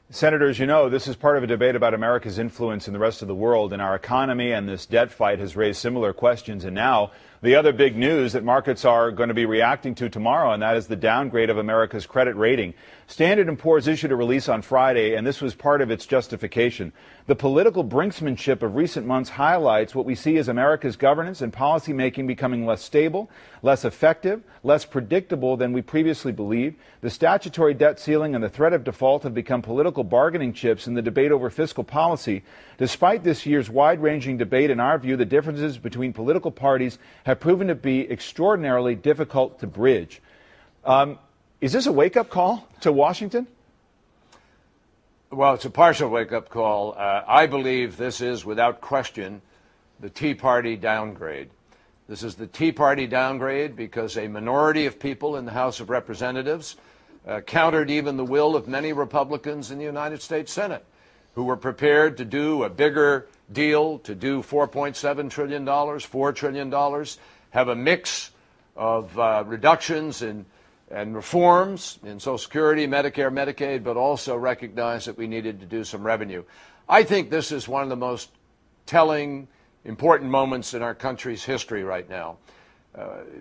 Senators, you know, this is part of a debate about America's influence in the rest of the world, and our economy and this debt fight has raised similar questions. And now the other big news that markets are going to be reacting to tomorrow, and that is the downgrade of America's credit rating. Standard & Poor's issued a release on Friday, and this was part of its justification. The political brinksmanship of recent months highlights what we see as America's governance and policymaking becoming less stable, less effective, less predictable than we previously believed. The statutory debt ceiling and the threat of default have become political bargaining chips in the debate over fiscal policy. Despite this year's wide-ranging debate, in our view, the differences between political parties have proven to be extraordinarily difficult to bridge. Is this a wake-up call to Washington? Well, it's a partial wake-up call. I believe this is, without question, the Tea Party downgrade. This is the Tea Party downgrade because a minority of people in the House of Representatives countered even the will of many Republicans in the United States Senate, who were prepared to do a bigger deal, to do $4.7 trillion, $4 trillion, have a mix of reductions and reforms in Social Security, Medicare, Medicaid, but also recognize that we needed to do some revenue. I think this is one of the most telling, important moments in our country's history right now.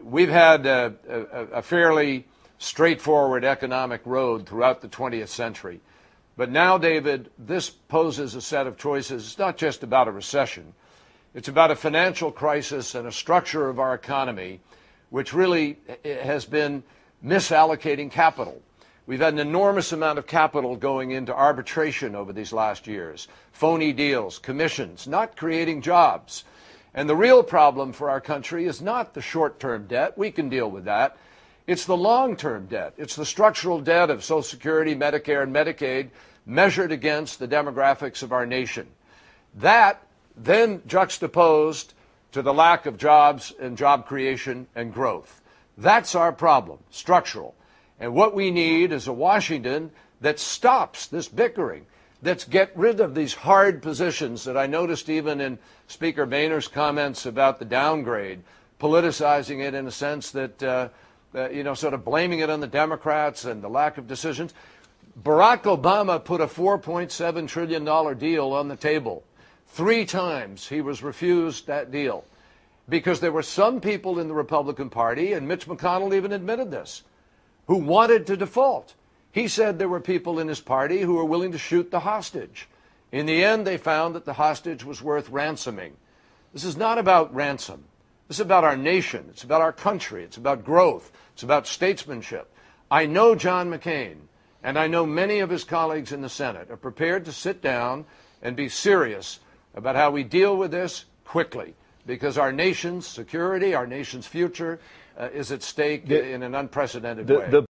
We've had a fairly straightforward economic road throughout the 20th century. But now, David, this poses a set of choices. It's not just about a recession. It's about a financial crisis and a structure of our economy which really has been misallocating capital. We've had an enormous amount of capital going into arbitration over these last years. Phony deals, commissions, not creating jobs. And the real problem for our country is not the short-term debt. We can deal with that. It's the long-term debt. It's the structural debt of Social Security, Medicare, and Medicaid measured against the demographics of our nation. That then juxtaposed to the lack of jobs and job creation and growth. That's our problem, structural. And what we need is a Washington that stops this bickering, that's get rid of these hard positions that I noticed even in Speaker Boehner's comments about the downgrade, politicizing it in a sense that, sort of blaming it on the Democrats and the lack of decisions. Barack Obama put a $4.7 trillion deal on the table. 3 times he was refused that deal because there were some people in the Republican Party, and Mitch McConnell even admitted this, who wanted to default. He said there were people in his party who were willing to shoot the hostage. In the end, they found that the hostage was worth ransoming. This is not about ransom. This is about our nation. It's about our country. It's about growth. It's about statesmanship. I know John McCain, and I know many of his colleagues in the Senate are prepared to sit down and be serious about how we deal with this quickly, because our nation's security, our nation's future is at stake in an unprecedented way.